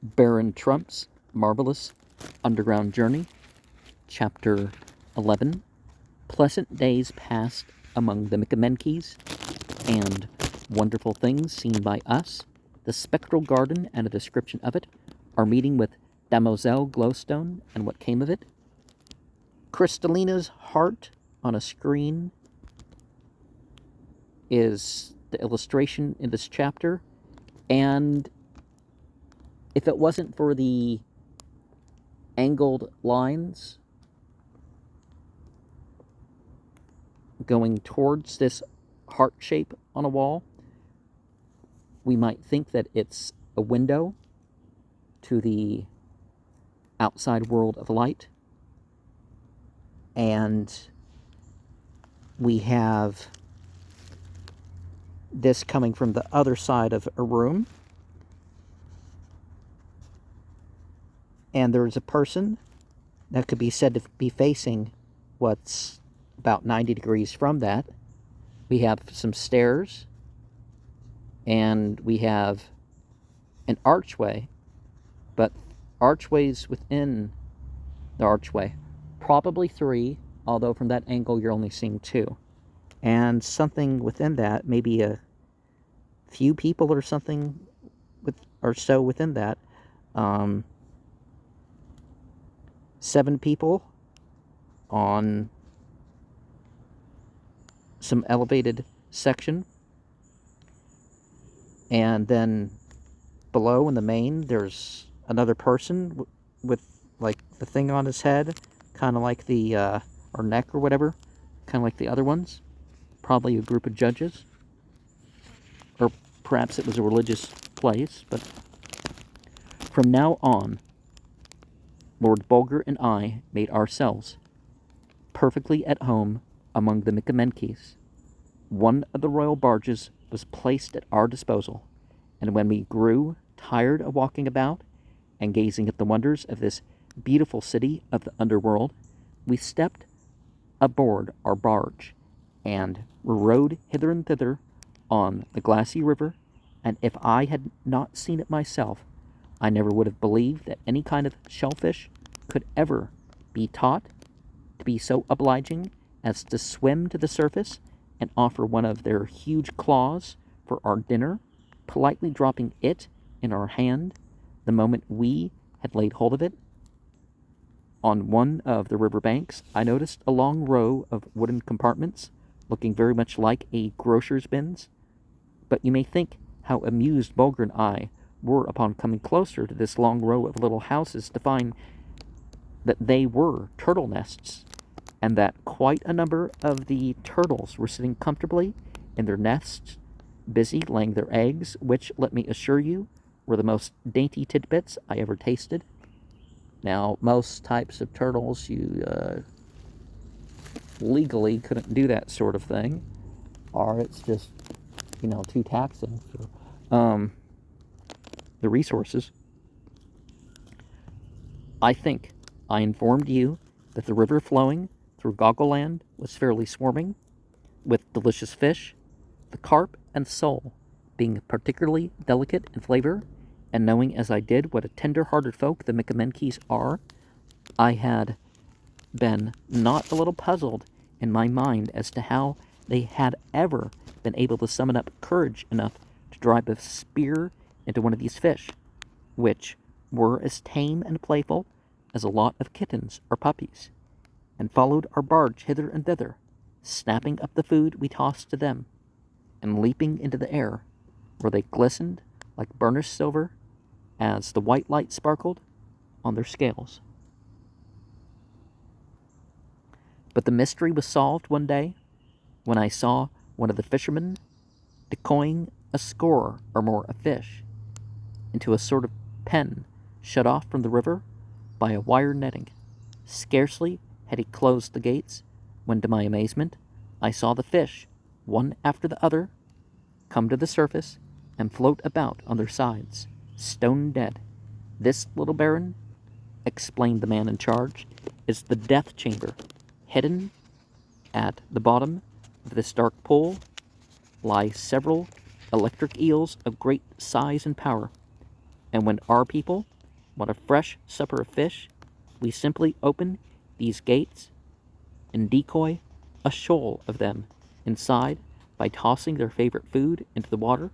Baron Trump's Marvelous Underground Journey, Chapter 11, Pleasant Days Passed Among the Micamenkeys, and Wonderful Things Seen by Us, The Spectral Garden and a Description of It, Our Meeting with Damoiselle Glowstone and What Came of It, Crystallina's Heart on a Screen is the illustration in this chapter, and if it wasn't for the angled lines going towards this heart shape on a wall, we might think that it's a window to the outside world of light. And we have this coming from the other side of a room. And there's a person that could be said to be facing what's about 90 degrees from that. We have some stairs, and we have an archway, but archways within the archway, probably 3, although from that angle you're only seeing 2. And something within that, maybe a few people or something or so within that. 7 people on some elevated section, and then below in the main there's another person with like the thing on his head, kind of like the or neck or whatever, kind of like the other ones, probably a group of judges, or perhaps it was a religious place. But from now on, Lord Bulger and I made ourselves perfectly at home among the Micamenkeys. One of the royal barges was placed at our disposal, and when we grew tired of walking about and gazing at the wonders of this beautiful city of the underworld, we stepped aboard our barge and rowed hither and thither on the glassy river, and if I had not seen it myself, I never would have believed that any kind of shellfish could ever be taught to be so obliging as to swim to the surface and offer one of their huge claws for our dinner, politely dropping it in our hand the moment we had laid hold of it. On one of the river banks, I noticed a long row of wooden compartments, looking very much like a grocer's bins. But you may think how amused Bulger and I were upon coming closer to this long row of little houses to find that they were turtle nests, and that quite a number of the turtles were sitting comfortably in their nests, busy laying their eggs, which, let me assure you, were the most dainty tidbits I ever tasted. Now, most types of turtles, you legally couldn't do that sort of thing, or it's just, too taxing for the resources. I think I informed you that the river flowing through Goggleland was fairly swarming with delicious fish, the carp and sole being particularly delicate in flavor, and knowing as I did what a tender-hearted folk the Micamenkeys are, I had been not a little puzzled in my mind as to how they had ever been able to summon up courage enough to drive a spear into one of these fish, which were as tame and playful as a lot of kittens or puppies, and followed our barge hither and thither, snapping up the food we tossed to them, and leaping into the air, where they glistened like burnished silver as the white light sparkled on their scales. But the mystery was solved one day when I saw one of the fishermen decoying a score or more of fish into a sort of pen shut off from the river by a wire netting. Scarcely had he closed the gates when, to my amazement, I saw the fish, one after the other, come to the surface and float about on their sides, stone dead. This, little baron, explained the man in charge, is the death chamber. Hidden at the bottom of this dark pool lie several electric eels of great size and power. And when our people want a fresh supper of fish, we simply open these gates and decoy a shoal of them inside by tossing their favorite food into the water.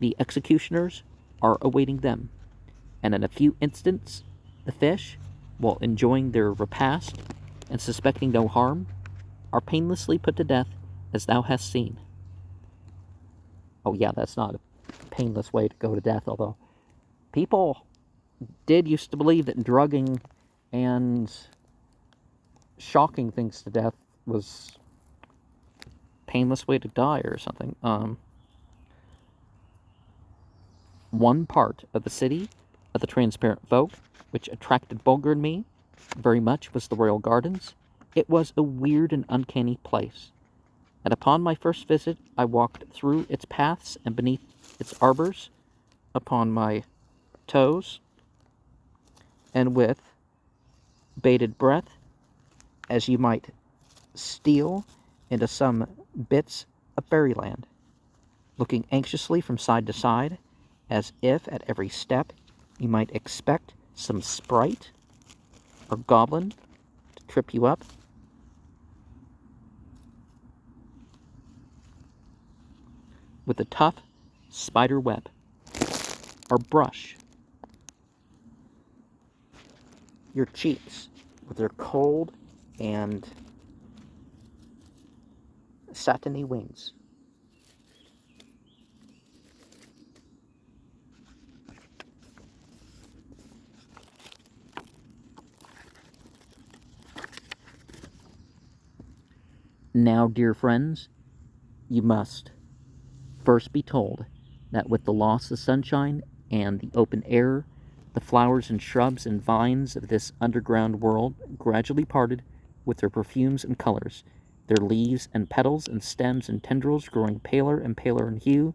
The executioners are awaiting them, and in a few instants, the fish, while enjoying their repast and suspecting no harm, are painlessly put to death as thou hast seen. Oh yeah, that's not a painless way to go to death, although people did used to believe that drugging and shocking things to death was a painless way to die or something. One part of the city of the transparent folk, which attracted Bulger and me very much, was the Royal Gardens. It was a weird and uncanny place, and upon my first visit I walked through its paths and beneath its arbors upon my toes, and with bated breath, as you might steal into some bits of fairyland, looking anxiously from side to side, as if at every step you might expect some sprite or goblin to trip you up. With a tough spider web or brush your cheeks with their cold and satiny wings. Now, dear friends, you must first be told that with the loss of sunshine and the open air, the flowers and shrubs and vines of this underground world gradually parted with their perfumes and colors, their leaves and petals and stems and tendrils growing paler and paler in hue,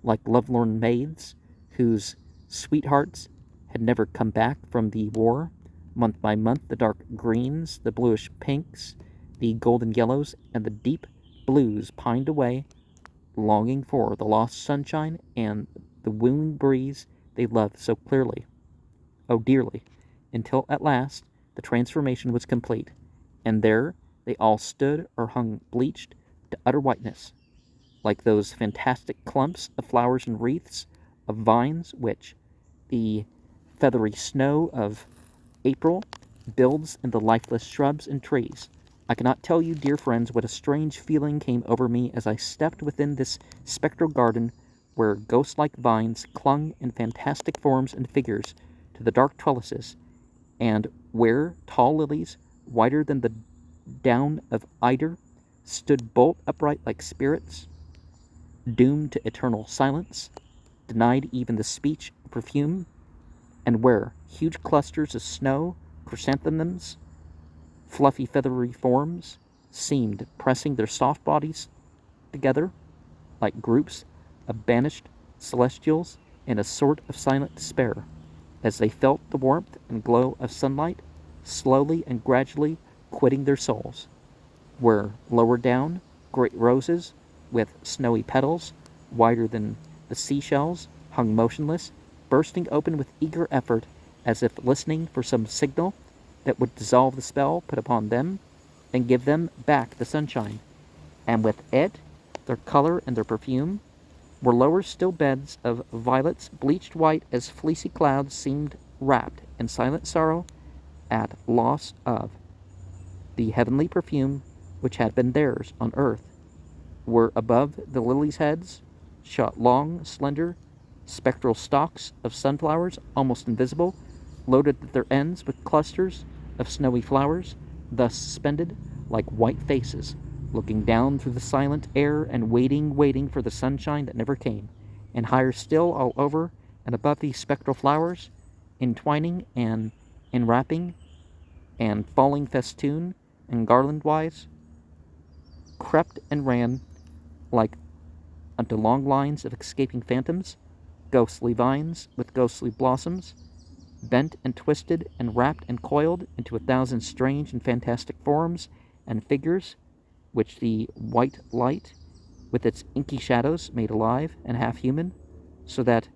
like lovelorn maids whose sweethearts had never come back from the war. Month by month, the dark greens, the bluish pinks, the golden yellows, and the deep blues pined away, longing for the lost sunshine and the wooing breeze they loved so clearly, oh dearly, until at last the transformation was complete, and there they all stood or hung bleached to utter whiteness, like those fantastic clumps of flowers and wreaths of vines which the feathery snow of April builds in the lifeless shrubs and trees. I cannot tell you, dear friends, what a strange feeling came over me as I stepped within this spectral garden where ghost-like vines clung in fantastic forms and figures to the dark trellises, and where tall lilies, whiter than the down of eider, stood bolt upright like spirits, doomed to eternal silence, denied even the speech of perfume, and where huge clusters of snow, chrysanthemums, fluffy feathery forms, seemed pressing their soft bodies together like groups of banished celestials in a sort of silent despair, as they felt the warmth and glow of sunlight slowly and gradually quitting their souls, where lower down great roses with snowy petals wider than the seashells hung motionless, bursting open with eager effort as if listening for some signal that would dissolve the spell put upon them and give them back the sunshine, and with it their color and their perfume, were lower still beds of violets bleached white as fleecy clouds seemed wrapped in silent sorrow at loss of the heavenly perfume which had been theirs on earth, were above the lilies' heads shot long, slender, spectral stalks of sunflowers, almost invisible, loaded at their ends with clusters of snowy flowers, thus suspended like white faces, looking down through the silent air and waiting for the sunshine that never came. And higher still, all over and above these spectral flowers, entwining and enwrapping and falling festoon and garland-wise, crept and ran like unto long lines of escaping phantoms, ghostly vines with ghostly blossoms, bent and twisted and wrapped and coiled into 1,000 strange and fantastic forms and figures, which the white light with its inky shadows made alive and half human, so that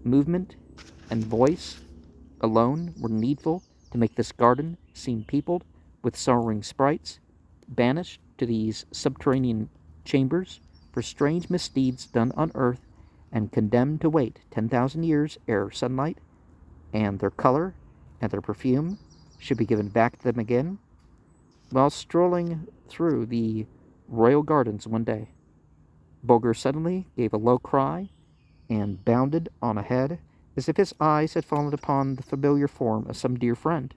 movement and voice alone were needful to make this garden seem peopled with sorrowing sprites, banished to these subterranean chambers for strange misdeeds done on earth, and condemned to wait 10,000 years ere sunlight and their color and their perfume should be given back to them again. While strolling through the royal gardens one day, Bulger suddenly gave a low cry and bounded on ahead as if his eyes had fallen upon the familiar form of some dear friend.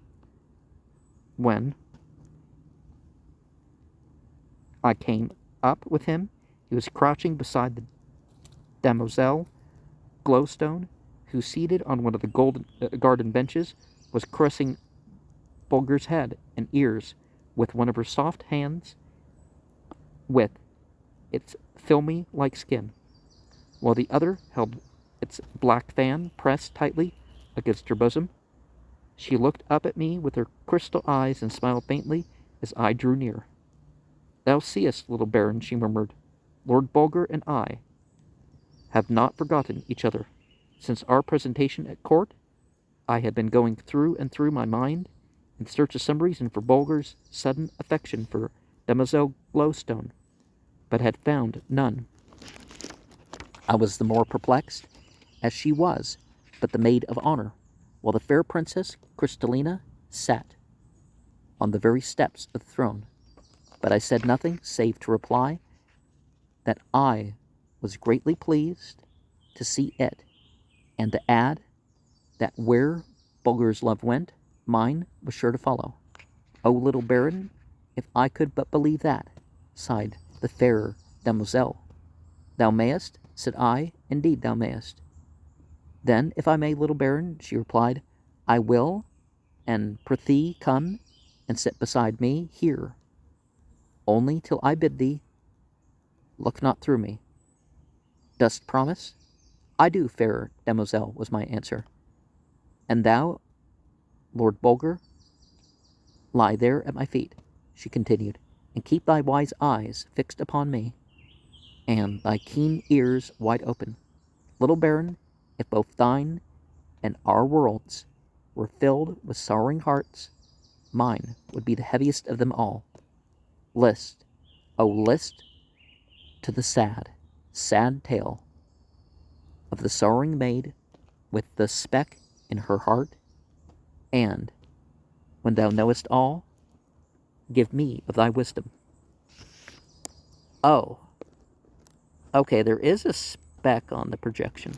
When I came up with him, he was crouching beside the demoiselle Glowstone, who, seated on one of the garden benches, was caressing Bulger's head and ears with one of her soft hands with its filmy like skin, while the other held its black fan pressed tightly against her bosom. She looked up at me with her crystal eyes and smiled faintly as I drew near. "Thou seest, little Baron," she murmured, "Lord Bulger and I have not forgotten each other. Since our presentation at court, I had been going through and through my mind in search of some reason for Bulger's sudden affection for Demoiselle Glowstone, but had found none. I was the more perplexed, as she was but the maid of honor, while the fair Princess Crystallina sat on the very steps of the throne. But I said nothing save to reply that I was greatly pleased to see it, and to add that where Bulger's love went, mine was sure to follow. "Oh, little Baron, if I could but believe that," sighed the fair demoiselle. "Thou mayest," said I, "indeed thou mayest." "Then, if I may, little Baron," she replied, "I will, and prithee come and sit beside me here, only till I bid thee. Look not through me. Dost promise?" "I do, fair demoiselle," was my answer. "And thou, Lord Bulger, lie there at my feet," she continued, "and keep thy wise eyes fixed upon me, and thy keen ears wide open. Little Baron, if both thine and our worlds were filled with sorrowing hearts, mine would be the heaviest of them all. List, oh list, to the sad, sad tale of the sorrowing maid with the speck in her heart, and, when thou knowest all, give me of thy wisdom." Oh, okay, there is a speck on the projection.